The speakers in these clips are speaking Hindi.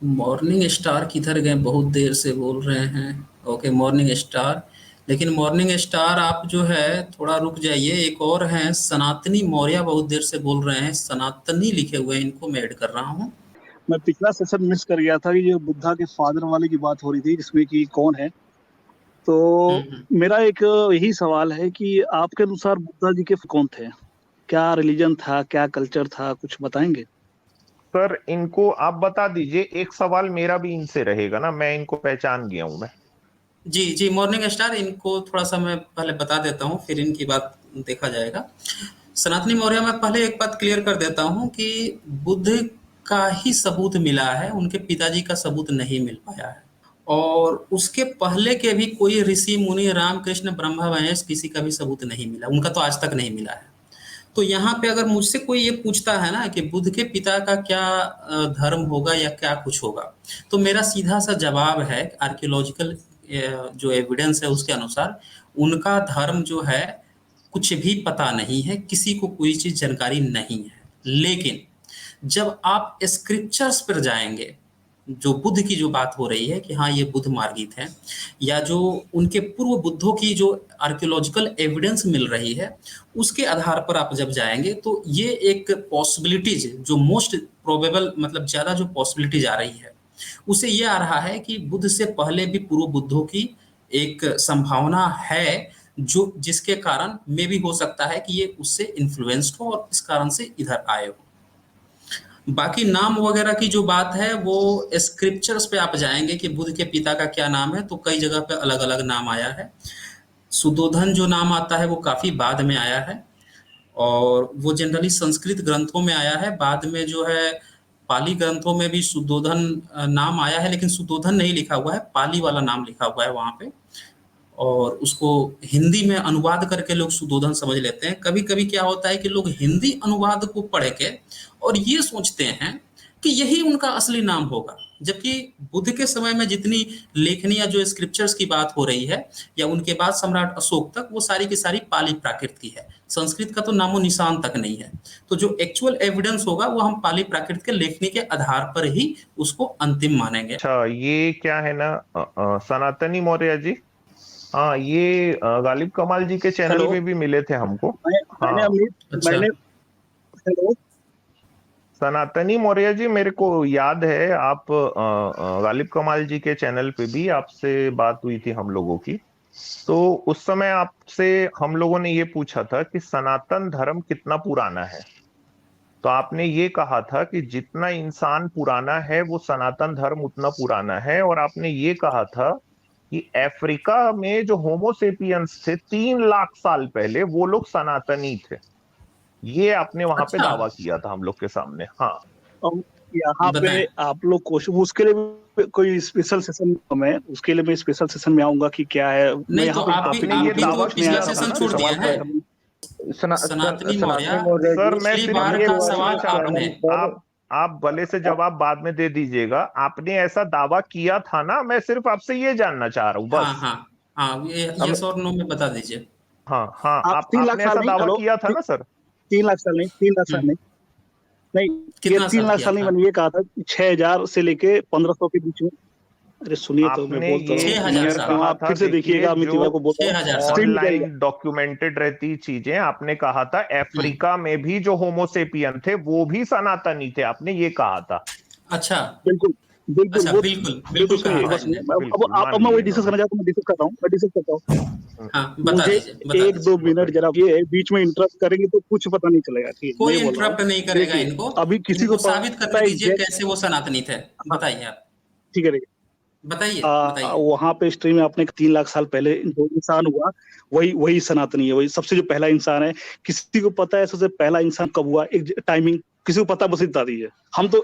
मॉर्निंग स्टार किधर गए, बहुत देर से बोल रहे हैं। Okay, morning star. लेकिन मॉर्निंग स्टार आप जो है थोड़ा रुक जाइए, एक और हैं सनातनी मौर्य, बहुत देर से बोल रहे हैं, सनातनी लिखे हुए हैं, इनको मैं ऐड कर रहा हूँ। मैं पिछला सेशन मिस कर गया था कि जो बुद्धा के फादर वाले की बात हो रही थी, जिसमें कि कौन है। तो हम्म। मेरा एक यही सवाल है कि आपके अनुसार बुद्धा जी के कौन थे? क्या रिलीजन था, क्या कल्चर था, कुछ बताएंगे? सर इनको आप बता दीजिए, एक सवाल मेरा भी इनसे रहेगा ना, मैं इनको पहचान गया हूं मैं। जी जी, मॉर्निंग स्टार, इनको थोड़ा सा मैं पहले बता देता हूँ, फिर इनकी बात देखा जाएगा। सनातनी मौर्य में पहले एक बात क्लियर कर देता हूँ कि बुद्ध का ही सबूत मिला है, उनके पिताजी का सबूत नहीं मिल पाया है। और उसके पहले के भी कोई ऋषि मुनि, रामकृष्ण, ब्रह्मा महेश, किसी का भी सबूत नहीं मिला, उनका तो आज तक नहीं मिला है। तो यहाँ पे अगर मुझसे कोई ये पूछता है ना कि बुद्ध के पिता का क्या धर्म होगा या क्या कुछ होगा, तो मेरा सीधा सा जवाब है आर्कियोलॉजिकल जो एविडेंस है उसके अनुसार उनका धर्म जो है कुछ भी पता नहीं है, किसी को कोई चीज जानकारी नहीं है। लेकिन जब आप स्क्रिप्चर्स पर जाएंगे, जो बुद्ध की जो बात हो रही है कि हाँ ये बुद्ध मार्गित है, या जो उनके पूर्व बुद्धों की जो आर्कियोलॉजिकल एविडेंस मिल रही है, उसके आधार पर आप जब जाएंगे तो ये एक पॉसिबिलिटीज जो मोस्ट प्रोबेबल, मतलब ज़्यादा जो पॉसिबिलिटीज आ रही है उसे ये आ रहा है कि बुद्ध से पहले भी पूर्व बुद्धों की एक संभावना है, जो जिसके कारण मे भी हो सकता है कि ये उससे इन्फ्लुएंस्ड हो और इस कारण से इधर आए हो। बाकी नाम वगैरह की जो बात है वो स्क्रिप्चर्स पे आप जाएंगे कि बुद्ध के पिता का क्या नाम है, तो कई जगह पे अलग अलग नाम आया है। सुदोधन जो नाम आता है वो काफी बाद में आया है, और वो जनरली संस्कृत ग्रंथों में आया है। बाद में जो है पाली ग्रंथों में भी सुदोधन नाम आया है, लेकिन सुदोधन नहीं लिखा हुआ है, पाली वाला नाम लिखा हुआ है वहां पे। और उसको हिंदी में अनुवाद करके लोग सुदोधन समझ लेते हैं। कभी कभी क्या होता है कि लोग हिंदी अनुवाद को पढ़ के और ये सोचते हैं कि यही उनका असली नाम होगा, जबकि बुद्ध के समय में जितनी लेखनी या जो स्क्रिप्चर्स की बात हो रही है, या उनके बाद सम्राट अशोक तक, वो सारी की सारी पाली प्राकृत की है, संस्कृत का तो नामो निशान तक नहीं है। तो जो एक्चुअल एविडेंस होगा वो हम पाली प्राकृत के लेखनी के आधार पर ही उसको अंतिम मानेंगे। अच्छा, ये क्या है ना, सनातनी मौर्य जी। हाँ, ये गालिब कमाल जी के चैनल हेलो। पे भी मिले थे हमको। मैंने हाँ, अमित अच्छा। मैंने हेलो। सनातनी मौर्य जी, मेरे को याद है आप गालिब कमाल जी के चैनल पे भी आपसे बात हुई थी हम लोगों की। तो उस समय आपसे हम लोगों ने ये पूछा था कि सनातन धर्म कितना पुराना है। तो आपने ये कहा था कि जितना इंसान पुराना है वो सनातन धर्म उतना पुराना है, और आपने ये कहा था कि अफ्रीका में जो होमोसेपियंस थे 3 लाख साल पहले, वो लोग सनातनी थे। ये आपने वहां पे अच्छा, दावा किया था हम लोग के सामने। हाँ। अब यहाँ पे बताएं। आप लोग क्वेश्चन, उसके लिए भी कोई स्पेशल सेशन, मैं उसके लिए मैं स्पेशल सेशन में आऊंगा कि क्या है। मैं नहीं तो यहाँ पे आपने टॉपिक ये आप भी तो दावा पूछने पिछला आया किया था, था सेशन ना आपसे छोड़ सर। दिए सवाल हैं। करने। सनातनी सनातनी मौर्य, मौर्य सर, मैं पिछली सिर्फ बार ये का पूछना सवाल चाह रहा आपने। हूँ, आप भले से जवाब बाद में दे दीजिएगा। आपने ऐसा दावा किया था ना, मैं सिर्फ आपसे ये जानना चाह रहा हूँ हाँ बस। हाँ हाँ, ये यस और नो में बता दीजिए। हाँ हाँ, आप तीन लाख आपने साल ऐसा नहीं, दावा हेलो। किया था ना सर। 3 लाख साल नहीं, 3 लाख साल हम्म। नहीं। नहीं, ये कितना तीन साल लाख किया साल नहीं, था? मैंने ये कहा था कि 6,000 से लेके 1,500 के बीच में। अरे सुनिए, तो मैं आपने बोलता ये रहा हूँ, 6,000 क्लियर मैं साल कहा आप था, फिर से देखिए, देखिएगा, अमित जो तिवारी को बोल रहा हूँ। 6,000 साल। स्क्रीन निकालिएगा। ऑनलाइन डॉक्यूमेंटेड रहती चीजें, आपने कहा था हम्म। अफ्रीका में भी जो होमोसेपियन थे वो भी सनातनी थे, आपने ये कहा था। अच्छा। बिल्कुल, बिल्कुल अच्छा, वो। बिल्कुल बिल्कुल बिल्कुल सुनिए, कहा एक था बात सुनिए। इनने। बिल्कुल अब मान मैं वही लिए डिस्कस इन्होंने। करना चाहता हूँ, मैं डिस्कस कर रहा हूँ, मैं डिस्कस करता हूँ। हाँ, बता मुझे दीजिए, बता एक दो दीजिए। मिनट बताइए। जरा, ये बीच में इंटरप्ट करेंगे तो कुछ पता नहीं चलेगा, ठीक है? मैं कोई ये बोल रहा हूँ, इंटरप्ट नहीं करेगा देखिए, इनको। अभी किसी को इनको साबित पता करने है दीजिए एग्जैक्ट। कैसे वो सनातनी थे। हाँ, बताइए आप। ठीक है। बताइए बताइए। वहां पे हिस्ट्री में आपने 3 लाख साल पहले जो इंसान हुआ, वही वही सनातनी है, वही सबसे जो पहला इंसान है। किसी को पता है सबसे पहला इंसान कब हुआ, एक टाइमिंग किसी को पता, बस बता दीजिए।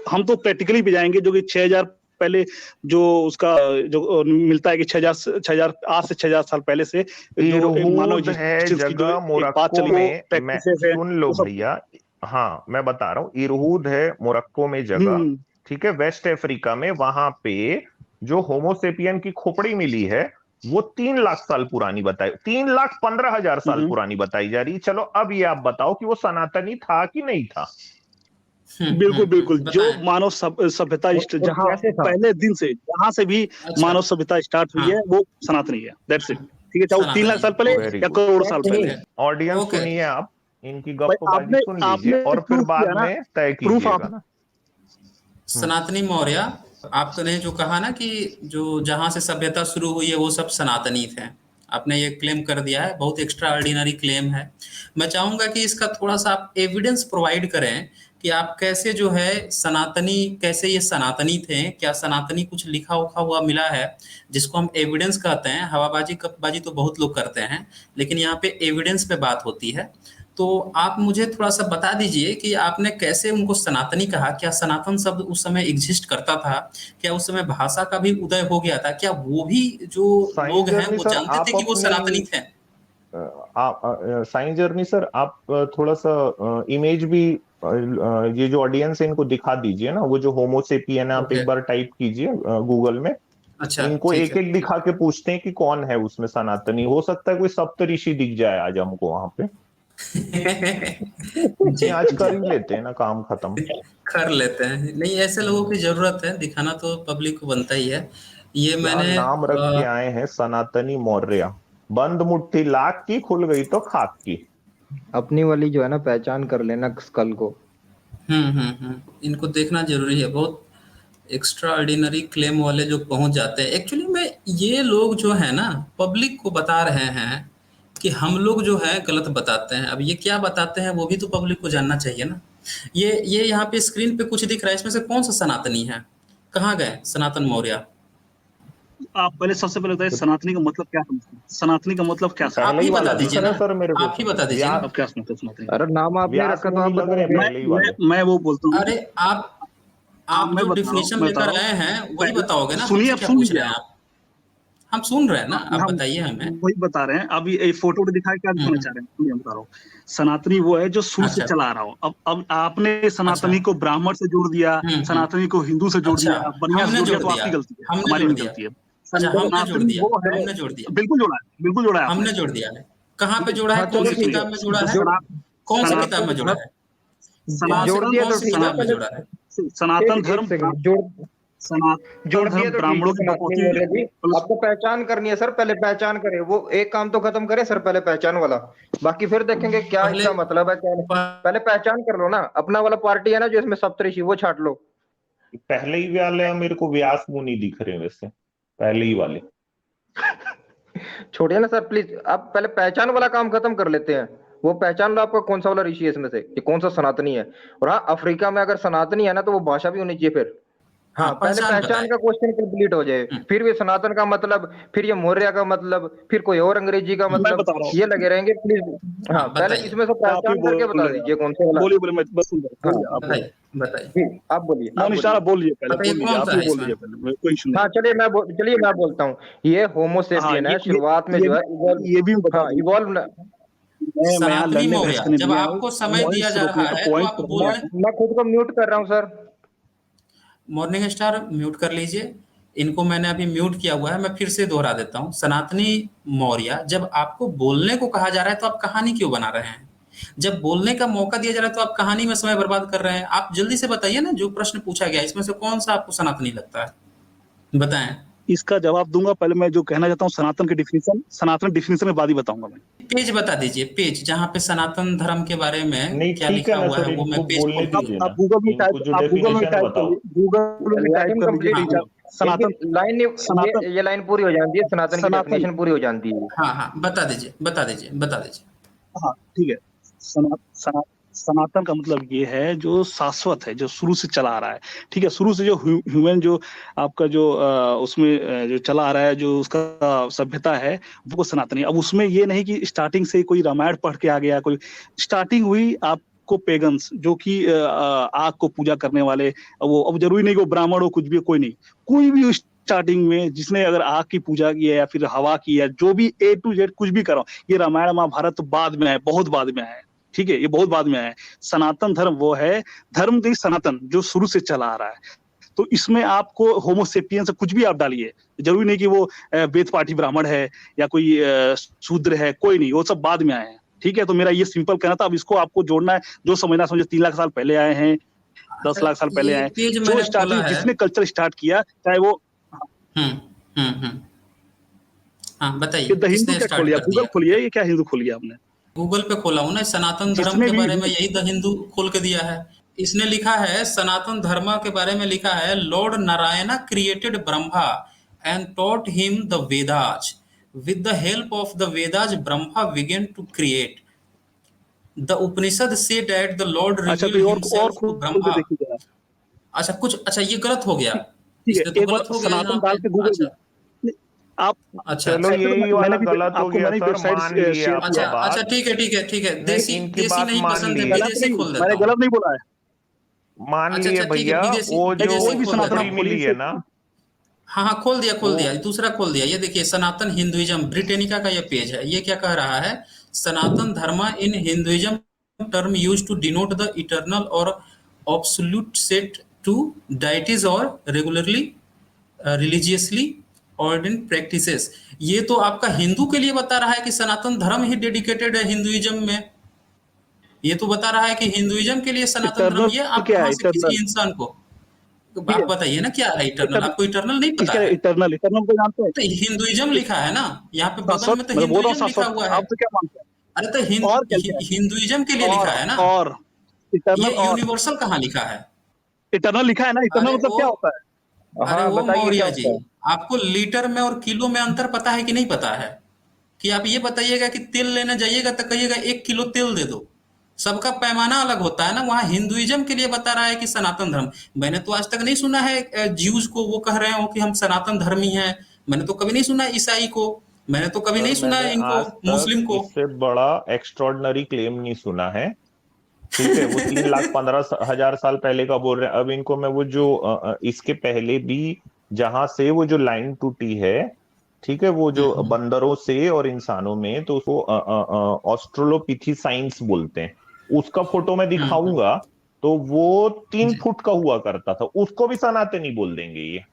हम तो प्रैक्टिकली भी जाएंगे, जो कि 6,000 पहले, जो उसका जो मिलता है कि 6,000 आज से 6,000 साल पहले से जो मानव इरहूद है एग्जिस्टेंस की जो जगह एक बात मोरक्को चली, वो में, मैं प्रैक्टिसेस है, सुन लो वो सब। भैया। हाँ, मैं बता रहा हूँ, इरहूद है मोरक्को में जगह। हम्म। ठीक है, वेस्ट अफ्रीका में, वहां पे जो होमोसेपियन की खोपड़ी मिली है वो 3 लाख साल पुरानी बताई, 3,15,000 साल हम्म। पुरानी बताई जा रही। चलो अब ये आप बताओ कि वो सनातनी था कि नहीं था। बिल्कुल बिल्कुल, जो बताएं। मानव सभ्यता और जहाँ कैसे था? पहले दिन से जहाँ से भी अच्छा। मानव सभ्यता स्टार्ट हुई हाँ। है वो सनातनी है, दैट्स इट। ठीक है, चाहे वो 3 लाख सनातनी साल है। पहले ओके। वेरी या गुड। करोड़ साल सुनिए, पहले। Audience okay. सुनिए, आप इनकी भाई गप्पबाजी आपने सुन लीजिए आपने और फिर प्रूफ किया बाद ना, में तय प्रूफ कीजिएगा आप ना। सनातनी मौर्य, आपने जो कहा ना कि जो जहाँ से सभ्यता शुरू हुई है वो सब सनातनी थे, आपने ये क्लेम कर दिया है, बहुत एक्स्ट्रा ऑर्डिनरी क्लेम है। मैं चाहूँगा कि इसका थोड़ा सा आप एविडेंस प्रोवाइड करें कि आप कैसे जो है सनातनी, कैसे ये सनातनी थे, क्या सनातनी कुछ लिखा उखा हुआ मिला है जिसको हम एविडेंस कहते हैं। हवाबाजी गपबाजी तो बहुत लोग करते हैं, लेकिन यहाँ पे एविडेंस पे बात होती है। तो आप मुझे थोड़ा सा बता दीजिए कि आपने कैसे उनको सनातनी कहा, क्या सनातन शब्द उस समय एग्जिस्ट करता था, क्या उस समय भाषा का भी उदय हो गया था, क्या वो भी जो साइंस लोग हैं जर्नी वो सर, जानते आप थे कि वो अपनी सनातनी थे? आप साइंस जर्नी सर, आप थोड़ा सा इमेज भी ये जो ऑडियंस है इनको दिखा दीजिए ना, वो जो होमोसेपियन है, आप ओके। एक बार टाइप कीजिए गूगल में। अच्छा, इनको ठीक एक है। एक दिखा के पूछते हैं कि कौन है उसमें सनातनी। हो सकता है कोई सप्तऋषि दिख जाए आज हमको वहां पे। जी नहीं, आज जी, कर ही लेते हैं ना, काम खत्म। कर लेते हैं। नहीं, ऐसे लोगों की जरूरत है, दिखाना तो पब्लिक को बनता ही है। ये क्या मैंने नाम रख के आए हैं, सनातनी मौर्य। बंद मुट्ठी लाख की, खुल गई तो खाक की। अपनी वाली जो है ना, पहचान कर लेना कल को। इनको देखना जरूरी है। बहुत एक्स्ट्रा ऑर्डिनरी क्लेम वाले जो पहुंच जाते हैं, एक्चुअली में ये लोग जो है ना पब्लिक को बता रहे हैं कि हम लोग जो है गलत बताते हैं। अब ये क्या बताते हैं वो भी तो पब्लिक को जानना चाहिए ना। ये यहाँ पे स्क्रीन पे कुछ दिख रहा है, इसमें से कौन सा सनातनी है? कहाँ गए सनातन मौर्य? आप पहले सबसे पहले बताइए सनातनी का मतलब क्या समझते हैं? सनातनी का मतलब क्या समझते आप पहले ही ही बता वाला दिख दीजिए रहा ना, है सर मेरे को आप ही तो। बता दीजिए हैं? ना। आप क्या समझते हैं सनातनी? अरे नाम आपने व्यास रखा तो आप मुनि लग रहे हैं बताओ। पहले ही वाले। मैं वो बोलता हूँ, अरे आप मैं जो बता रहा हूँ, डिफिनीशन मैं बता लेकर रहा आए हूँ। हैं वही बताओगे ना, सुनिए, हमसे अब क्या सुन पूछ लीजिए रहे हैं आप। आप? हम सुन रहे हैं ना, आप हम बताइए हमें। वही बता रहे हैं। अभी ये फोटो पे दिखाया क्या दिखाना हम्म। चाह रहे हैं? सुनिए, मैं बता रहा हूँ। सनातनी वो है जो शुरू से अच्छा। चला आ रहा हो। अब आपने अच्छा। सनातनी को ब्राह्मण से जोड़ दिया, हम्म। सनातनी को हिंदू से जोड़ अच्छा, दिया, बनिया से हमने जोड़ दिया, जोड़ तो दिया, आपकी गलती है, हमने हमारी जोड़ नहीं दिया। गलती है। अच्छा, हमने जोड़ सनातनी दिया, वो है, हमने जोड़ दिया, बिल्कुल जोड़ा है, बिल्कुल जोड़ा है आपने। हमने जोड़ दिया है। कहाँ ठीक पे है, जोड़ा है? हाँ कौन चलो सी ठीक है, किताब में जोड़ा जो है? जोड़ कौन सी सनातन किताब में जोड़ा है? जोड़ कौन दिया तो सी ठीक है। किताब में पहले जोड़ा है? सनातन एक धर्म, सेकंड, सनातन जोड़ दिया धर्म तो ठीक है ब्राह्मणों की सनातनी बकौती मौर्य जी। प्लस। आपको पहचान करनी है सर, पहले पहचान करें। वो एक काम तो खत्म करें सर, पहले पहचान वाला, बाकी फिर देखेंगे क्या पहले इसका मतलब है क्या नहीं। पहले पहचान कर लो ना, अपना वाला पार्टी है ना जो इसमें सप्तऋषि, वो छाट लो। पहले ही वाले मेरे को व्यास मुनि दिख रहे हैं वैसे, पहले ही वाले। छोड़िए ना सर प्लीज, आप पहले पहचान वाला काम खत्म कर लेते हैं। वो पहचान लो आपका कौन सा वाला ऋषि है इसमें से, कि कौन सा सनातनी है। और हाँ, अफ्रीका में अगर सनातनी है ना तो वो भाषा भी होनी चाहिए फिर। हाँ, हाँ, पहले पहचान पहचान बताएं। का क्वेश्चन कंप्लीट हो जाए, फिर भी सनातन का मतलब, फिर ये मौर्य का मतलब, फिर कोई और अंग्रेजी का मैं मतलब, बता रहा ये हूँ, लगे रहेंगे प्लीज। हाँ, हाँ, पहले बताइए, इसमें से आप ही पहचान करके बोल बता रहे हैं। दीजिए कौन से वाला। बोलिए बोलिए, मैं बस सुन रहा हूँ, हाँ बोलिए आप बोलिए। बताइए, बताइए। जी, आप बोलिए, आप मोनिश बोलिए। आप बोल लीजिए, पहले बताइए बोल लीजिए, कौन आप सा ही है बोल इसमें? लीजिए पहले, कोई इशू नहीं। हाँ चलिए चलिए मैं बोलता हूँ। ये हाँ, होमोसेपियन है, शुरुआत में ये जो है ये भी मैं बता हाँ दूं, इवॉल्व। मैं यहाँ सनातनी लड़ने बहस मौर्य, करने जब नहीं आया आपको हूँ। समय दिया पॉइंट्स जा रोकने रहा का है तो पॉइंट आप मैं बोलने। मैं खुद को म्यूट कर रहा हूँ सर। मॉर्निंग स्टार म्यूट कर लीजिए। इनको मैंने अभी म्यूट किया हुआ है, मैं फिर से दोहरा देता हूँ। सनातनी मौर्य, जब आपको बोलने को कहा जा रहा है तो आप कहानी क्यों बना रहे हैं? जब बोलने का मौका दिया जा रहा है तो आप कहानी में समय बर्बाद कर रहे हैं। आप जल्दी से बताइए ना, जो प्रश्न पूछा गया इसमें से कौन सा आपको सनातनी लगता है, बताएं। इसका जवाब दूंगा। पहले मैं जो कहना चाहता हूँ, सनातन डिफिनेशन में बाद ही बताऊंगा मैं। पेज बता दीजिए, पेज जहाँ पे सनातन धर्म के बारे में नहीं क्या ठीक है लिखा ना हुआ है सर, वो मैं इनको पेज बोलने खोल दीजिए आप ना। गूगल में इनको जो टाइप डेफिनेशन बताओ। लाइन कर कंप्लीट, लीजिए सनातन। इनकी लाइन, सनातन ये लाइन पूरी हो जाती है, सनातन की सनातन डेफिनेशन पूरी हो जाती है। हाँ हाँ, बता दीजिए, बता दीजिए, बता दीजिए। हाँ ठीक है। सनातन का मतलब ये है जो शाश्वत है, जो शुरू से चला आ रहा है। ठीक है, शुरू से जो ह्यूमन जो आपका जो उसमें जो चला आ रहा है, जो उसका सभ्यता है, वो सनातनी। अब उसमें ये नहीं कि स्टार्टिंग से कोई रामायण पढ़ के आ गया, कोई स्टार्टिंग हुई आपको पेगन्स जो कि आग को पूजा करने वाले, वो अब जरूरी नहीं कि वो ब्राह्मण हो, कुछ भी, कोई नहीं, कोई भी स्टार्टिंग में जिसने अगर आग की पूजा की है या फिर हवा की है, जो भी A to Z कुछ भी करो, ये रामायण महाभारत बाद में है, बहुत बाद में है। ठीक है, ये बहुत बाद में आया है। सनातन धर्म वो है, धर्म नहीं सनातन, जो शुरू से चला आ रहा है। तो इसमें आपको होमोसेपियन से कुछ भी आप डालिए, जरूरी नहीं कि वो वेद पाठी ब्राह्मण है या कोई शूद्र है, कोई नहीं, वो सब बाद में आए हैं। ठीक है, तो मेरा ये सिंपल कहना था। अब इसको आपको जोड़ना है, जो समझना समझे। 3 लाख साल पहले आए हैं, 10 लाख साल पहले ये आए। पेज जो मैंने स्टार्टिंग खोला है। जिसने कल्चर स्टार्ट किया, चाहे वो हाँ बताइए ये द हिंदू किसने क्या खोल स्टार्ट लिया, कर गूगल दिया? खोलिए, ये क्या हिंदू खोल लिया आपने? गूगल पे खोला हूँ ना, सनातन धर्म जिसने के भी बारे में यही द हिंदू खोल के दिया है। इसने लिखा है सनातन धर्म के बारे में, लिखा है lord Narayan created Brahma and taught him the Vedas, with the help of the Vedas Brahma began to create, the Upanishad से दैट द लॉर्ड अच्छा, तो रिवील्ड ये और हिमसेल्फ टू खोल के ब्रह्मा। देखिए जरा। अच्छा कुछ, अच्छा ये गलत हो गया, ठीक इसमें है, तो एक बार गलत हो गया यहाँ सनातन डाल पे। के गूगल अच्छा में आप, अच्छा चलो अच्छा ऐसे तो यही वाला मैंने भी गलत हो आपको गया मैंने सर, वेबसाइट मान लिए शेयर आपका किया अच्छा है। अच्छा, बात। ठीक है ठीक है ठीक है, नहीं, देसी इनकी देसी बात नहीं मान पसंद है, लिए, गलत विदेशी नहीं, खोल देता मैंने हूँ। गलत नहीं बोला है। मान अच्छा लिए अच्छा ठीक है, भैया। विदेशी वो जो विदेशी कोई भी खोल सनातन देता आप हूँ। कंट्री खोलिए मिली है इसे। ना, हाँ हाँ खोल दिया खोल वो दिया, दूसरा खोल दिया। ये देखिए सनातन हिंदुइज्म ब्रिटेनिका का ये पेज है। ये क्या कह रहा है, Sanatan Dharma in Hinduism term use to denote the eternal और ऑब्सोल्यूट सेट टू डाइटीज और रेगुलरली रिलीजियसली ऑर्डेंड प्रैक्टिसेस। ये तो आपका हिंदू के लिए बता रहा है कि सनातन धर्म ही डेडिकेटेड है हिंदुइज्म में। ये तो बता रहा है कि हिंदुइज्म के लिए सनातन धर्म, ये इटर्नल आप क्या कहाँ है, से किसी इटर्नल? इंसान को, तो ठीक आप है, बताइए ना क्या है इटर्नल, इटर्नल आपको इटर्नल नहीं पता किसका है? है? इटर्नल, इटर्नल को जानते हैं? तो हिंदुइज्म लिखा है ना, यहाँ पे बगल शाश्वत, में तो मैं बोल रहा हूँ हिंदुइज्म लिखा शाश्वत, हुआ है। आप तो क्या मानते अरे तो हैं? और क्या क्या हिंदुइज्म के लिए है? लिखा है ना। और इटर्नल ये और यूनिवर्सल कहाँ लिखा है? इटर्नल लिखा है ना, इटर्नल अरे मतलब वो क्या होता है? अरे हाँ वो बताइए क्या मौर्य जी, होता है। आपको लीटर में और किलो में अंतर पता है कि नहीं पता है? कि आप ये बताइएगा कि तेल लेने जाइएगा तो कहिएगा 1 किलो तेल दे दो। सबका पैमाना अलग होता है ना। वहाँ हिंदुइज्म के लिए बता रहा है कि सनातन धर्म। मैंने तो आज तक नहीं सुना है ज्यूज को वो कह रहे हो कि हम सनातन धर्मी हैं। मैंने तो कभी नहीं सुना ईसाई को, मैंने तो कभी सर नहीं सुना मैंने है इनको, आज तक मुस्लिम को। इससे बड़ा एक्स्ट्रॉर्डनरी क्लेम नहीं सुना है। ठीक है, वो 3,15,000 साल पहले का बोल रहे हैं। अब इनको मैं वो जो इसके पहले भी जहां से वो जो लाइन टूटी है, ठीक है, वो जो हम्म, बंदरों से और इंसानों में, तो उसको ऑस्ट्रोलोपिथेसाइंस बोलते हैं। उसका फोटो मैं हम्म, दिखाऊंगा। तो वो 3 फुट जी। का हुआ करता था, उसको भी सनातनी बोल देंगे ये।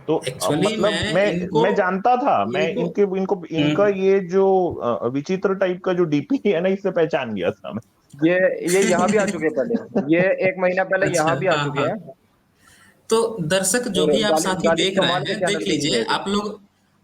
तो एक्चुअली मतलब मैं इनको मैं जानता था, मैं इनको इनके इनको इनका हम्म, ये जो विचित्र टाइप का जो डीपी है ना, इससे पहचान गया था मैं। ये ये यहाँ भी आ चुके हैं पहले, ये 1 महीना पहले अच्छा यहाँ भी आ हाँ चुके हाँ। हैं। तो दर्शक जो और भी आप गालिब साथी गालिब देख रहे कमाल के हैं चैनल देख पे भी लीजिए, है ये।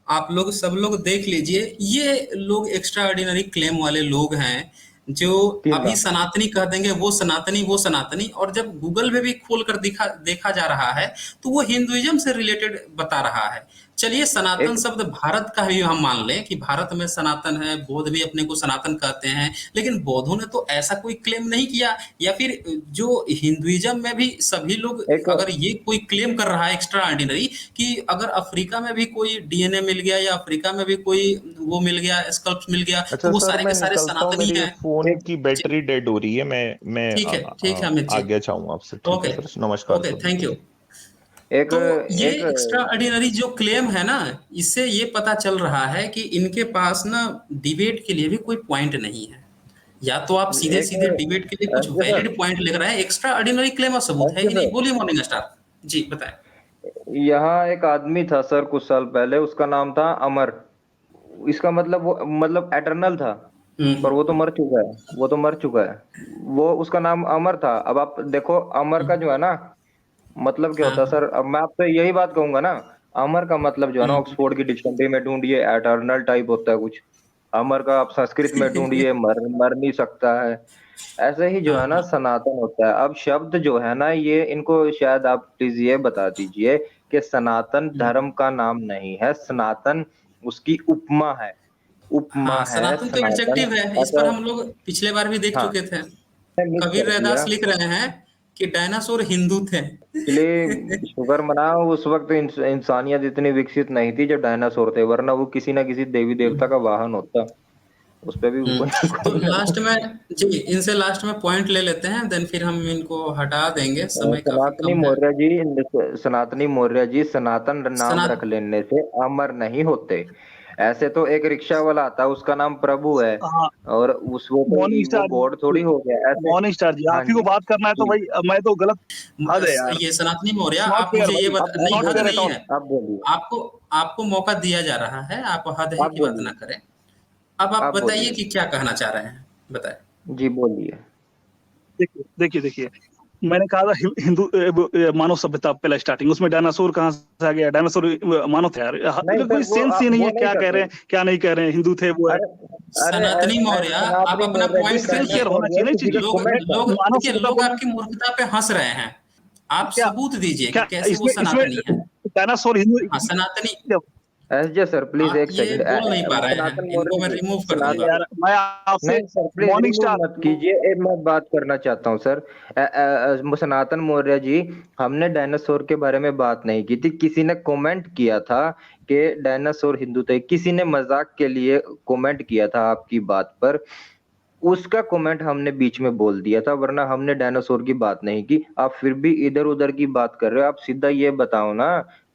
आप लोग सब लोग देख लीजिए। ये लोग एक्स्ट्रा ऑर्डिनरी क्लेम वाले लोग हैं जो 3 लाख। अभी सनातनी कह देंगे, वो सनातनी, और जब गूगल में भी खोल कर देखा जा रहा है तो वो हिंदुइज्म से रिलेटेड बता रहा है। चलिए सनातन एक शब्द भारत का भी हम मान लें कि भारत में सनातन है, बौद्ध भी अपने को सनातन कहते हैं, लेकिन बौद्धों ने तो ऐसा कोई क्लेम नहीं किया। या फिर जो हिंदुइज्म में भी सभी लोग, एक अगर ये कोई क्लेम कर रहा है एक्स्ट्रा ऑर्डिनरी कि अगर अफ्रीका में भी कोई डीएनए मिल गया या अफ्रीका में भी कोई वो मिल गया, स्कल्प मिल गया, तो अच्छा वो सर, सारे मैं के सारे निकलता हूँ, सनातनी मेरी हैं। फोन एक की जी बैटरी डेड हो रही है। मैं ठीक है अमित जी। आज्ञा चाहूंगा आपसे। ठीक है ओके सर, नमस्कार ओके सभी थैंक को। यू। एक तो ये एक एक्स्ट्रा ऑर्डिनरी जो क्लेम है ना, इससे ये पता चल रहा है कि इनके पास ना डिबेट के लिए भी कोई पॉइंट नहीं है। या तो आप सीधे एक सीधे डिबेट के लिए कुछ एसके सर, वैलिड पॉइंट लिख रहे हैं, एक्स्ट्रा ऑर्डिनरी क्लेम और सबूत है एसके ही नहीं। सर, बोलिए मॉर्निंग स्टार जी, बताएं। यहाँ एक आदमी था सर कुछ साल पहले, उसका नाम था अमर। इसका मतलब वो मतलब एटर्नल था, पर हम्म वो तो मर चुका है। वो तो मर चुका है। वो उसका नाम अमर था। अब आप देखो अमर का जो है ना मतलब क्या होता है हाँ सर। अब मैं आपसे यही बात कहूंगा ना, अमर का मतलब जो है ना हम्म ऑक्सफोर्ड की डिक्शनरी में ढूंढिए, एटर्नल टाइप होता है कुछ। अमर का आप संस्कृत में ढूंढिए, मर मर नहीं सकता है। ऐसे ही जो हाँ है ना हाँ सनातन होता है। अब शब्द जो है ना, ये इनको शायद आप प्लीज ये बता दीजिए कि सनातन हम्म। धर्म का नाम नहीं है, सनातन उसकी उपमा है। उपमा हाँ है सनातन तो सनातन। एडजेक्टिव है, इस पर ऐसा हम लोग पिछले बार भी देख हाँ, चुके थे। मिस कबीर कर रैदास दिया। लिख रहे हैं कि डायनासोर हिंदू थे। इसलिए शुक्र मनाओ उस वक्त इंसानियत इतनी विकसित नहीं थी जब डायनासोर थे, वरना वो किसी ना किसी देवी देवता का वाहन होता। उस पे भी कोई तो कोई ना लास्ट में जी, इनसे लास्ट में पॉइंट ले लेते हैं, देन फिर हम इनको हटा देंगे, समय काफी सनातनी कम है। मौर्य जी, सनातनी मौर्य जी, सनातन नाम सनात रख लेने से अमर नहीं होते। ऐसे तो एक रिक्शा वाला आता है, उसका नाम प्रभु है, हाँ, और उस मॉर्निंग वो स्टार गॉड थोड़ी जी, हो गया ऐसे। मॉर्निंग स्टार जी, आप हाँ ही को जी बात करना है तो जी, भाई मैं तो गलत। हद है यार, ये सनातनी मौर्य, इट्स नॉट आप फेयर मुझे ये भाई, बता, इट्स आप नहीं नॉट हद फेयर बोलिए, एट नहीं ऑल। है। आप बोलिए, आपको आपको मौका दिया जा रहा है, आप हद है आप की बात ना बोलिए, करें। अब आप आप बताइए बोलिए, कि क्या कहना चाह रहे हैं, बताएं। जी बोलिए। देखिए देखिए देखिए, मैंने कहा था हिंदू मानव सभ्यता पहला स्टार्टिंग, उसमें डायनासोर कहाँ से आ गया? डायनासोर मानव थे यार, नहीं कोई सर, वो सेंस ही नहीं वो है, नहीं क्या कह करते। रहे हैं क्या नहीं कह रहे हैं, हिंदू थे वो है। अरे अरे सनातनी मौर्य, आप सनातनी अपना मौर्य जी, पॉइंट सेंस रखिए। यार होना मौर्य चाहिए ना किसी चीज। का लोग कमेंट था। लोग मानव देखिए, सभ्यता लोग बोलना आपकी मूर्खता पे हंस रहे हैं। आप क्या? सबूत दीजिए कि क्या कैसे वो इसमें इसमें सनातनी है। डायनासोर हिंदू? हाँ, सनातनी। एसजे सर प्लीज आप एक ये सेकंड। बोल नहीं पा रहे हैं, सनातन इनको मौर्य मैं जी, रिमूव कर नहीं दूंगा। यार, मैं आपसे नहीं sir please morning remove star. मत कीजिए, मैं बात करना चाहता हूँ सर। सनातन मौर्य जी, हमने डायनासोर के बारे में बात नहीं की थी। किसी ने कमेंट किया था कि डायनासोर हिंदू थे, किसी ने मजाक के लिए कमेंट किया था आपकी बात पर, उसका कमेंट हमने बीच में बोल दिया था, वरना हमने डायनासोर की बात नहीं की। आप फिर भी इधर उधर की बात कर रहे हो। आप सीधा ये बताओ ना,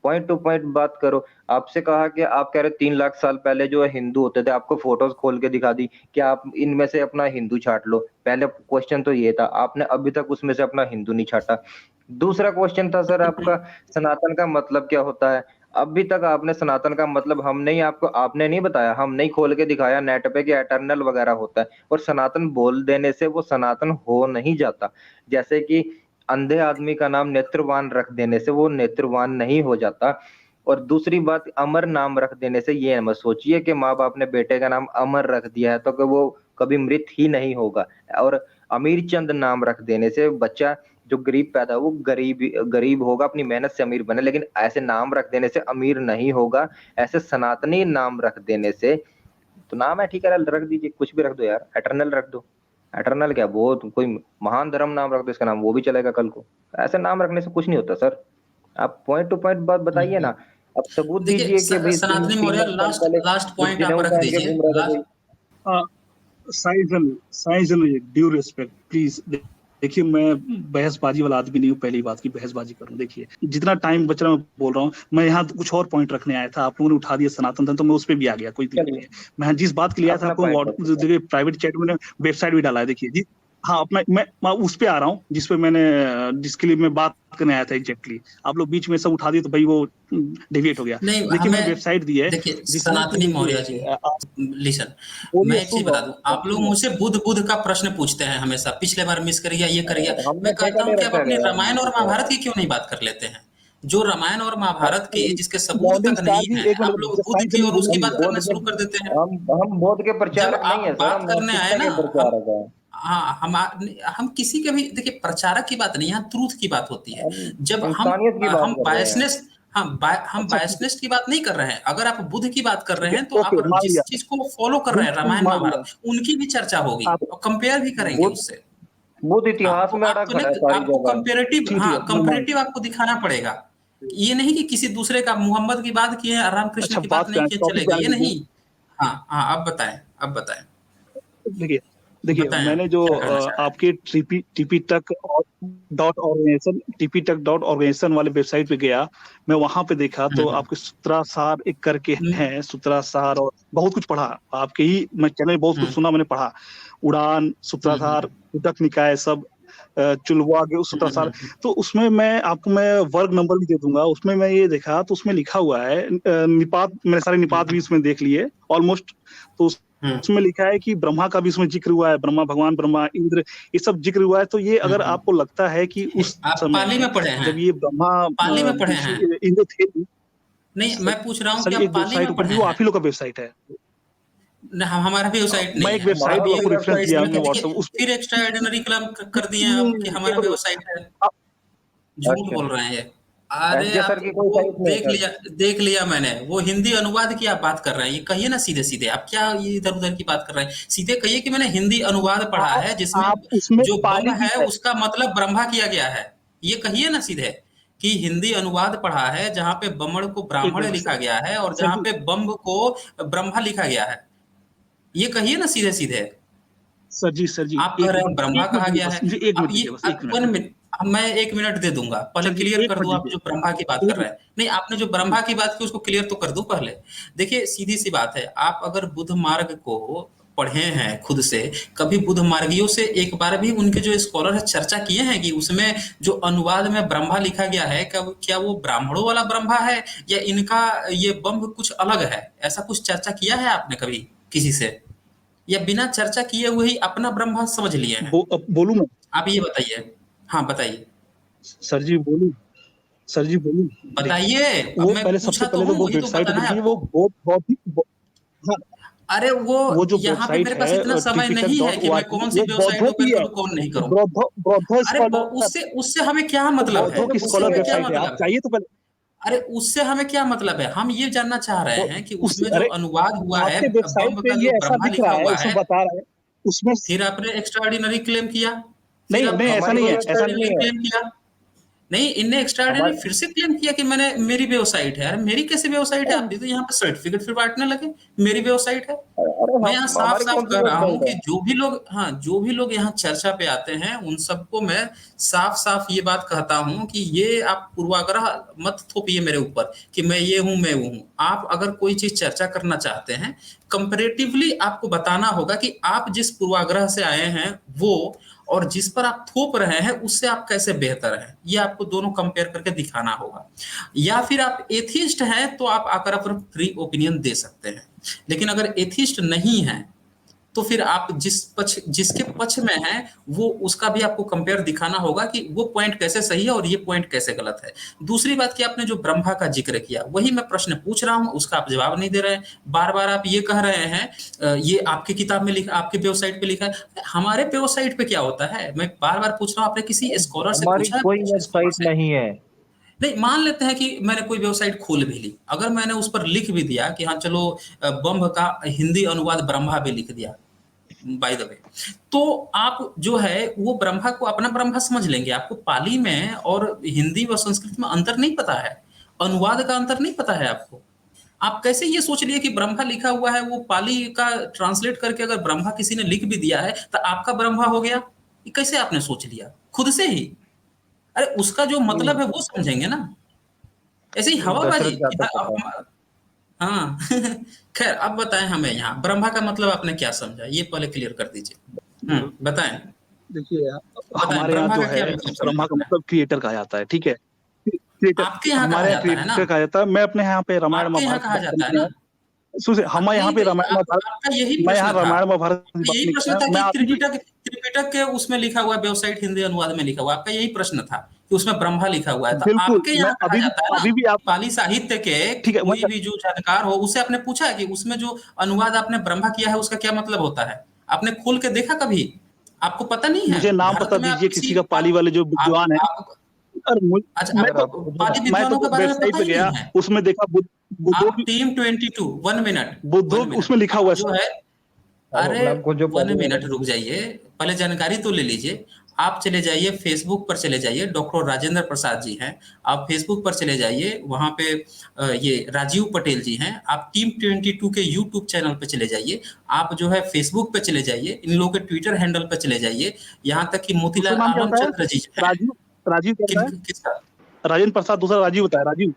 पॉइंट टू पॉइंट बात करो। आपसे कहा कि आप कह रहे 3 लाख साल पहले जो है हिंदू होते थे, आपको फोटोज खोल के दिखा दी कि आप इनमें से अपना हिंदू छाट लो। पहले क्वेश्चन तो ये था, आपने अभी तक उसमें से अपना हिंदू नहीं छाटा। दूसरा क्वेश्चन था सर आपका, सनातन का मतलब क्या होता है? अभी तक आपने सनातन का मतलब हम नहीं आपको आपने नहीं बताया, हम नहीं खोल के दिखाया नेट पे कि एटर्नल वगैरह होता है। और सनातन बोल देने से वो सनातन हो नहीं जाता। जैसे कि अंधे आदमी का नाम नेत्रवान रख देने से वो नेत्रवान नहीं हो जाता। और दूसरी बात, अमर नाम रख देने से ये मत सोचिए कि माँ बाप ने बेटे का नाम अमर रख दिया है तो कि वो कभी मृत ही नहीं होगा। और अमीर चंद नाम रख देने से बच्चा जो गरीब पैदा वो गरीब गरीब होगा, अपनी मेहनत से अमीर बने, लेकिन ऐसे नाम रख देने से अमीर नहीं होगा। ऐसे सनातनी नाम रख देने से, तो नाम है ठीक है, रख दीजिए, कुछ भी रख दो यार, एटर्नल रख दो। एटर्नल क्या, वो तो कोई महान धर्म नाम रख दो इसका नाम, वो भी चलेगा कल को। ऐसे नाम रखने से कुछ नहीं होता सर। आप पॉइंट टू पॉइंट बात बताइए ना। आप सबूत देखिए, दीजिए कि भाई तीन सनातनी तीन मौर्य, लाख साल लास्ट पहले लास्ट कुछ पॉइंट आप जिनेऊ रख पहन के दीजिए। घूम रहा था कोई। Science due respect please. देखिए, मैं बहसबाजी वाला आदमी नहीं हूँ, पहली बात की बहसबाजी करूँ। देखिए, जितना टाइम बच रहा है मैं बोल रहा हूँ। मैं यहाँ कुछ और पॉइंट रखने आया था, आप लोगों ने उठा दिया सनातन धर्म, तो मैं उस पर भी आ गया, कोई दिक्कत नहीं चलिए है। मैं जिस बात के लिए आया था अपना आपको पॉइंट रखिए। देखिए प्राइवेट चैट में वेबसाइट भी डाला है, देखिए जी। हाँ, अपना मैं उस पे आ रहा हूँ जिस पे मैंने जिसके लिए मैं बात करने आया था एग्जैक्टली। आप लोग बीच में सब उठा दिए तो भाई वो डेविएट हो गया। नहीं, देखिए, मैंने हमें वेबसाइट दी है देखिए जिसमें कि सनातनी मौर्य जी, देखिए लिसन, बोलिए, मैं एक सुन चीज रहा बता दूं। हूँ आप लोग सुन रहा मुझसे बुध बुध का प्रश्न पूछते हैं हमेशा, पिछले बार मिस कर गया, ये कर गया। हमने मैं ठेका कहता हूं नहीं कि आप रखा अपनी गया रामायण और महाभारत की क्यों नहीं बात कर लेते हैं? जो रामायण और महाभारत के जिसके सबूत मॉर्निंग तक स्टार नहीं जी, है, एक आप मिनट, लोग बुध साइंस की नहीं और उसकी बोलूंगी। बात करना शुरू कर देते हैं। हम बौद्ध के जब प्रचारक नहीं आप है सर, बात हम करने आए नैतिकता ना, के प्रचारक हैं। हाँ, हम किसी के भी देखिए प्रचारक की बात नहीं, यहाँ ट्रूथ की बात होती है। हम जब इंसानियत की बात हम कर रहे हैं। बायसनेस, हम अच्छा ठीक बायसनेस की बात नहीं कर रहे हैं। अगर आप बुद्ध की बात कर रहे है, हैं तो आप ओके, मान जिस लिया, चीज को फॉलो कर रहे हैं बिल्कुल रामायण मान लिया। महाभारत, उनकी भी चर्चा होगी आप और कंपेयर भी करेंगे बुद्ध उससे। बुद्ध हाँ, इतिहास तो में अड़ा आपको खड़ा है नहीं, सारी आपको जगह। कंपेरेटिव, ठीक हाँ, है, मैं मान कंपेरेटिव आपको दिखाना पड़ेगा। ये नहीं कि किसी दूसरे का, मोहम्मद की बात किए, रामकृष्ण अच्छा की बात बात नहीं करें, किए टॉपिक पे चलेगा, आने ये दीजिए। नहीं। हाँ हाँ, आप बताएं, आप बताएं, देखिए देखिए, बताएं आप मैंने जो क्या करना चाह रहे हैं। आपके टीपी तक डॉट ऑर्गेनाइजेशन वाले वेबसाइट पे गया। मैं वहां पे देखा तो हम्म आपके सूत्रासार एक करके हम्म हैं, सूत्रासार, और बहुत कुछ पढ़ा आपके ही, मैं चैनल में बहुत कुछ हम्म सुना, मैंने पढ़ा। उड़ान, सूत्रासार, हम्म कुटक निकाय, सब चुलवा के सूत्रासार। हम्म तो उसमें मैं वर्ग नंबर भी दे दूंगा। उसमें मैं ये देखा तो उसमें लिखा हुआ है निपात, मैंने सारे निपात भी हम्म इसमें देख लिए ऑलमोस्ट। तो हम्म उसमें लिखा है कि ब्रह्मा का भी इसमें जिक्र हुआ है, ब्रह्मा, भगवान ब्रह्मा, इंद्र, ये सब जिक्र हुआ है। तो ये अगर हम्म। आपको लगता है कि उस आप पाली समय में पढ़े हैं? जब ये ब्रह्मा पाली में पढ़े हैं? इंद्र थे, नहीं, सर, मैं पूछ रहा हूँ कि सर आप एक पाली वेबसाइट में ऊपर पढ़े भी, वो आप हैं? ही लोग का वेबसाइट है। हमारा भी वेबसाइट मैं नहीं एक है। वेबसाइट हमारा अभी भी आपको एक रेफरेंस वेबसाइट दिया इसमें नहीं हमने है। व्हाट्सएप देखिए, उस फिर एक्स्ट्रा ऑर्डिनरी कलम कर दिए हैं आप कि हमारा भी एक वेबसाइट है। आप झूठ अच्छा, बोल रहे हैं ये। अरे एसजे आप सर तो की कोई वो साइट नहीं है देख सर। लिया, देख लिया मैंने। वो हिंदी अनुवाद की आप बात कर रहे हैं, ये कहिए ना सीधे सीधे। आप क्या ये इधर उधर की बात कर रहे हैं? सीधे कहिए कि मैंने हिंदी अनुवाद पढ़ा है जिसमें आप उसमें जो बम पाली भी है है। उसका मतलब ब्रह्मा किया गया है। ये कहिए ना सीधे कि हिंदी अनुवाद पढ़ा है जहां पे बमड़ को एक ब्राह्मण मिनट लिखा गया है और सर जहां जी, पे बम्ब को ब्रह्मा लिखा गया है। ये कहिए ना सीधे सीधे। सर जी, आप कह रहे हैं ब्रह्मा एक मिनट कहा दीजिए गया बस है। मुझे, एक अब मिनट ये दीजिए बस, एक मिनट। 1 मिनट, मैं 1 मिनट दे दूंगा, पहले सर जी, क्लियर एक कर मिनट दूं। आप दीजिए, जो ब्रह्मा की बात कर एक रहे हैं, नहीं, आपने जो मिनट। ब्रह्मा की बात की उसको क्लियर तो कर दूं पहले। देखिए, सीधी सी बात है, आप अगर बुद्ध मार्ग को पढ़े हैं खुद से, कभी बुद्ध मार्गियों से एक बार भी उनके जो स्कॉलर है चर्चा किए हैं कि उसमें जो अनुवाद में ब्रह्मा लिखा गया है, क्या वो ब्राह्मणों वाला ब्रह्मा है या इनका ये बम्ब कुछ अलग है? ऐसा कुछ चर्चा किया है आपने कभी किसी से, या बिना चर्चा किए हुए ही अपना ब्रह्मा समझ लिए हैं? बोलूं मैं? आप ये बताइए। हाँ बताइए। सर जी बोलूं? सर जी बोलूं? बताइए, अब वो मैं पहले पूछा सबसे तो पहले तो हूँ, वो वही तो वेबसाइट बताना है बनी है, वो आपको। बहुत बहुत ही हाँ, अरे वो जो यहाँ पे वेबसाइट मेरे पास इतना है समय टिपिटक नहीं है डॉट कि ओ मैं आर जी, कौन सी वो वेबसाइट बौद्धों ओपन की है। करूँ कौन नहीं करूँ। बौद्धो अरे स्कॉलर, उससे उससे हमें क्या वो मतलब है, बौद्धों की उससे स्कॉलर हमें क्या वेबसाइट है, आप मतलब है। चाहिए तो पहले अरे उससे हमें क्या मतलब है, हम ये जानना चाह रहे वो हैं कि उस उसमें जो अरे अनुवाद हुआ है आपके वेबसाइट बम्ब पे का ये जो ऐसा ब्रह्मा दिख लिखा रहा है, हुआ उसमें है, बता रहा है उसमें। फिर आपने एक्स्ट्रा ऑर्डिनरी क्लेम किया, फिर नहीं नहीं, आपने ऐसा हमारी नहीं कोई है, एक्स्ट्रा ऐसा वेबसाइट नहीं ऑर्डिनरी नहीं है। क्लेम किया। नहीं, इनने एक्स्ट्राऑर्डिनरी हमारे फिर से क्लेम किया कि मैंने मेरी वेबसाइट है। अरे मेरी कैसे वेबसाइट है, आप भी तो यहाँ पे सर्टिफिकेट फिर बांटने लगे, मेरी वेबसाइट है। अरे मैं यहाँ हम साफ हमारी साफ कौन सी कह रहा हूँ वेबसाइट कि है? जो भी लोग यहाँ चर्चा पे आते हैं उन सबको मैं साफ साफ ये बात कहता हूँ कि ये आप पूर्वाग्रह मत थोपिए मेरे ऊपर कि मैं ये हूँ मैं वो हूँ। आप अगर कोई चीज चर्चा करना चाहते हैं, कंपेरेटिवली आपको बताना होगा कि आप जिस पूर्वाग्रह से आए हैं वो, और जिस पर आप थोप रहे हैं उससे आप कैसे बेहतर हैं, ये आपको दोनों कंपेयर करके दिखाना होगा। या फिर आप एथिस्ट हैं तो आप आकर अपना फ्री ओपिनियन दे सकते हैं, लेकिन अगर एथिस्ट नहीं है तो फिर आप जिसके पक्ष में हैं वो उसका भी आपको कंपेयर दिखाना होगा कि वो पॉइंट कैसे सही है और ये पॉइंट कैसे गलत है। दूसरी बात कि आपने जो ब्रह्मा का जिक्र किया, वही मैं प्रश्न पूछ रहा हूं, उसका आप जवाब नहीं दे रहे हैं। बार बार आप ये कह रहे हैं ये आपकी किताब में लिखा, आपके वेबसाइट पे लिखा है। हमारे वेबसाइट पे क्या होता है, मैं बार बार पूछ रहा हूँ, आपने किसी स्कॉलर से हमारी पूछा है, कोई कुछ स्कॉलर वेबसाइट से? नहीं है। नहीं, मान लेते हैं कि मैंने कोई वेबसाइट खोल भी ली, अगर मैंने उस पर लिख भी दिया कि हाँ चलो बम्ब का हिंदी अनुवाद ब्रह्मा भी लिख दिया बाय द वे, तो आप जो है वो ब्रह्मा को अपना ब्रह्मा समझ लेंगे। आपको पाली में और हिंदी व संस्कृत में अंतर नहीं पता है, अनुवाद का अंतर नहीं पता है आपको। आप कैसे ये सोच लिए कि ब्रह्मा लिखा हुआ है, वो पाली का ट्रांसलेट करके अगर ब्रह्मा किसी ने लिख भी दिया है तो आपका ब्रह्मा हो गया, ये कैसे आपने सोच लिया खुद से ही। अरे उसका जो ये मतलब है वो समझेंगे ना, ऐसे ही ये हवाबाजी दशरथ यादव पता है। हाँ खैर अब बताएं हमें, यहाँ ब्रह्मा का मतलब आपने क्या समझा, ये पहले क्लियर कर दीजिए। बताएं। देखिए बताएं हमारे यहाँ ब्रह्मा जो का क्या है मतलब समझा ब्रह्मा का आपने। मतलब क्रिएटर कहा जाता है, ठीक है। क्रिएटर आपके यहाँ कहा हमारे यहाँ जाता है ना, क्रिएटर कहा जाता है। मैं अपने यहाँ पे रामायण आपके यहाँ महाभारत की कहा बात जाता है करनी ना। है। सुनिए, हमारे यहाँ यही पे तो रामायण महाभारत, आपका यही मैं यहाँ प्रश्न था, रामायण महाभारत की आपका बात यही नहीं प्रश्न करना था है। मैं कि आपकी त्रिपिटक त्रिपिटक के उसमें लिखा हुआ है, वेबसाइट हिंदी अनुवाद में लिखा हुआ, आपका यही प्रश्न था कि उसमें ब्रह्मा लिखा हुआ है, तो बिल्कुल, आपके मैं यहाँ कहा जाता है ना, अभी भी आप पाली साहित्य के ठीक है कोई भी जो जानकार हो उससे आपने पूछा है कि उसमें जो अनुवाद आपने ब्रह्मा किया है उसका क्या मतलब होता है, आपने खोल के देखा कभी? आपको पता नहीं है? मुझे नाम भारत बता में आप दीजिए किसी किसी का, पाली वाले जो विद्वान है। आप और अच्छा, मैं अगर तो आपको आपको जो पाली मैं तो विद्वानों के बारे में वेबसाइट पता पे ही गया, नहीं है। उसमें देखा बुद्धों आप की, टीम 22 1 मिनट, बुद्धों 1 मिनट उसमें लिखा हुआ आप है जो सर। है, अरे मैं आपको जो 1 पाली वाला मिनट रुक जाइए, पहले जानकारी तो ले लीजिए। आप चले जाइए फेसबुक पर, चले जाइए, डॉक्टर राजेंद्र प्रसाद जी हैं, आप फेसबुक पर चले जाइए, वहाँ पे ये राजीव पटेल जी हैं, आप टीम 22 के यूट्यूब चैनल पे चले जाइए, आप जो है फेसबुक पे चले जाइए, इन लोगों के ट्विटर हैंडल पे चले जाइए, यहाँ तक कि दूसरा मोतीलाल नाम क्या आलम होता है? चंद्र जी जो हैं, राजीव, राजीव क्या होता है? किसका? राजेंद्र प्रसाद, दूसरा राजीव होता है, राजीव,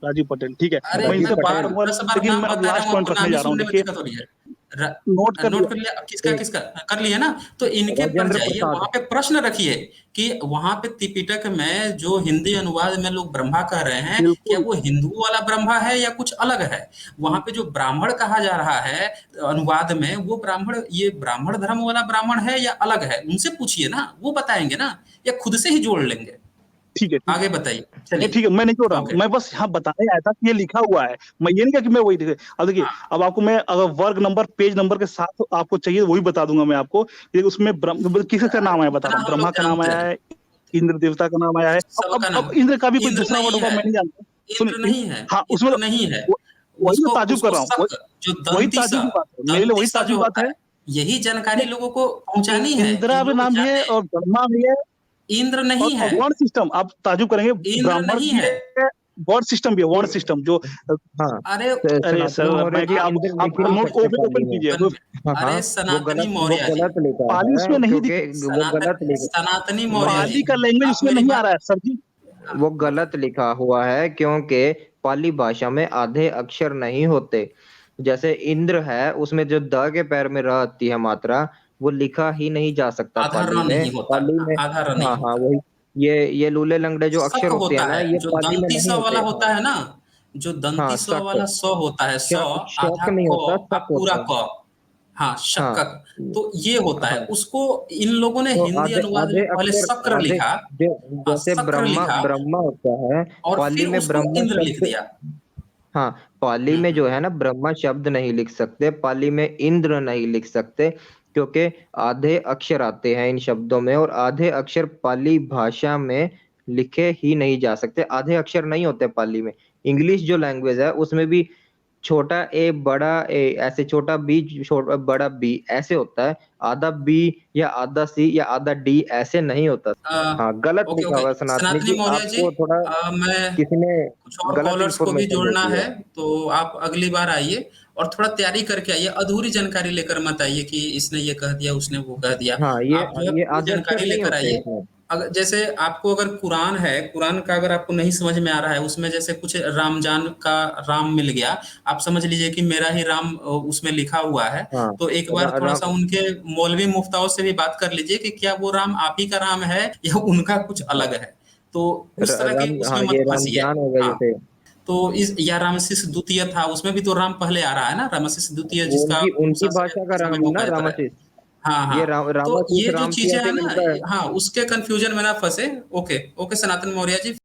राजीव पटेल, ठीक है। अरे मैं राजीव मैं इनसे बात बार पटेल। करूंगा, 10 बार लेकिन नाम मैं अब बता रहा लास्ट हूँ, पॉइंट आपको रखने नाम ही जा रहा हूँ। सुनने में देखिए, दिक्कत हो रही है। नोट कर नोट लिया, कर लिया, किसका एक किसका कर लिए ना, तो इनके पर राजेंद्र जाइए, प्रसाद। वहां पे प्रश्न रखिए कि वहां पे त्रिपिटक में जो हिंदी अनुवाद में लोग ब्रह्मा कह रहे हैं, क्या बिल्कुल। वो हिंदू वाला ब्रह्मा है या कुछ अलग है। वहां पे जो ब्राह्मण कहा जा रहा है अनुवाद में, वो ब्राह्मण ये ब्राह्मण धर्म वाला ब्राह्मण है या अलग है, उनसे पूछिए ना, वो बताएंगे ना, या खुद से ही जोड़ लेंगे। ठीक है, ठीक है। आगे बताइए, नहीं चलिए। ठीक है, मैं नहीं जोड़ रहा हूँ, ओके। मैं बस यहाँ बताने आया था कि ये लिखा हुआ है। मैं ये नहीं कहा कि मैं वही लिखे। अब देखिए, हाँ अब आपको मैं अगर वर्ग नंबर, पेज नंबर के साथ आपको चाहिए वही बता दूंगा मैं आपको। ये उसमें किसका नाम आया बता उतना रहा हूँ, हम ब्रह्मा लोग का नाम जानते आया हैं, है, इंद्र देवता का नाम आया है। सबका नाम। अब इंद्र का भी कोई इंद्र दूसरा वर्ड नहीं होगा, है, मैं नहीं जानता। इंद्र सुनिए, नहीं है, हाँ उसमें इंद्र नहीं है। वही तो उसको ताजुब कर उसको रहा हूँ, शक, जो वही ताजुब की बात है, मेरे लिए वही दंतीसा जो ताजुब बात होता है। है, यही जानकारी लोगों को पहुंचानी है कि इंदिरा भी लोग नाम भी है जाने। और ब्रह्मा भी है, इंद्र और नहीं है, वर्ड सिस्टम आप ताजुब करेंगे, इंद्र ब्राह्मण नहीं भी है। है, वर्ड सिस्टम भी है, वर्ड सिस्टम जो हाँ, अरे अरे सनातनी सर, मौर्य मैं जी क्या, इंद्र लिख आप ही नहीं नोट सकते ओपन पाली में। कीजिए। हाँ हाँ, अरे सनातनी वो मौर्य जी, गलत लिखा पाली है उसमें नहीं दिख, क्योंकि वो गलत लिखा। सनातनी मौर्य जी, पाली का लैंग्वेज आप उसमें मेरी नहीं आ बात, रहा है सर जी। वो गलत लिखा हुआ है क्योंकि पाली भाषा में आधे अक्षर नहीं होते। जैसे इंद्र है, उसमें जो द के पैर में र आती है मात्रा, वो लिखा ही नहीं जा सकता आधा पाली र में। नहीं होता, पाली में आधा र नहीं हाँ हाँ, होता, वही ये लूले लंगड़े जो शक अक्षर होते हैं होता ना, है, ये जो पाली में दंती स नहीं होते। वाला हाँ होता है ना, जो हाँ, दंती स शक वाला स होता है, स शक आधा नहीं क होता, शक पूरा होता है। क, हाँ, शक्का हाँ का। तो ये होता है, हाँ, उसको इन लोगों ने तो हिंदी आधे अनुवाद आधे में पहले अक्षर शक्र आधे लिखा। जो हाँ, जैसे शक्र ब्रह्मा लिखा ब्रह्मा होता है, और पाली फिर में उसको ब्रह्मा इंद्र लिख शब्द, दिया। हाँ पाली में जो है ना ब्रह्मा शब्द नहीं लिख सकते, पाली में इंद्र नहीं लिख सकते, क्योंकि आधे अक्षर आते हैं इन शब्दों में, और आधे अक्षर पाली भाषा में लिखे ही नहीं जा सकते। आधे अक्षर नहीं होते पाली में। इंग्लिश जो लैंग्वेज है उसमें भी छोटा ए बड़ा ए, ऐसे छोटा बी छोटा बड़ा बी ऐसे होता है। आधा बी या आधा सी या आधा डी ऐसे नहीं होता। अ, हाँ गलत ओके, लिखा ओके। हुआ है सनातनी सनातनी जी, मौर्य जी, आपको थोड़ा मैं किसी ने कुछ और गलत कॉलर्स को भी इंफॉर्मेशन दे जोड़ना दी है, है। तो आप अगली बार आइए और थोड़ा तैयारी करके आइए। अधूरी जानकारी लेकर मत आइए कि इसने ये कह दिया, उसने वो कह दिया। हाँ आप जो है ये पूरी आधे अक्षर जानकारी नहीं लेकर होते आइए। इसमें। अगर जैसे आपको अगर कुरान है, कुरान का अगर आपको नहीं समझ में आ रहा है, उसमें जैसे कुछ रामजान का राम मिल गया, आप समझ लीजिए कि मेरा ही राम उसमें लिखा हुआ है, हाँ तो एक बार थोड़ा सा राम उनके मौलवी मुफ्ताओं से भी बात कर लीजिए कि क्या वो राम आप ही का राम है या उनका कुछ अलग है। तो उस तरह के राम, उसमें हाँ मत ये फंसिए। रामजान हो गया हाँ, जैसे। तो इस या रामसिस द्वितीय था, उसमें भी तो राम पहले आ रहा है ना, रामसिस द्वितीय वो जिसका उनकी मूसा से भाषा का समय राम है वो ना बेहतर है। रामाशीष। हाँ, ये हाँ। तो रामाशीष ये जो रामसिया चीजें से है ना, मिलता है। हाँ, उसके कंफ्यूजन में ना फंसे। ओके, ओके सनातन मौर्य जी।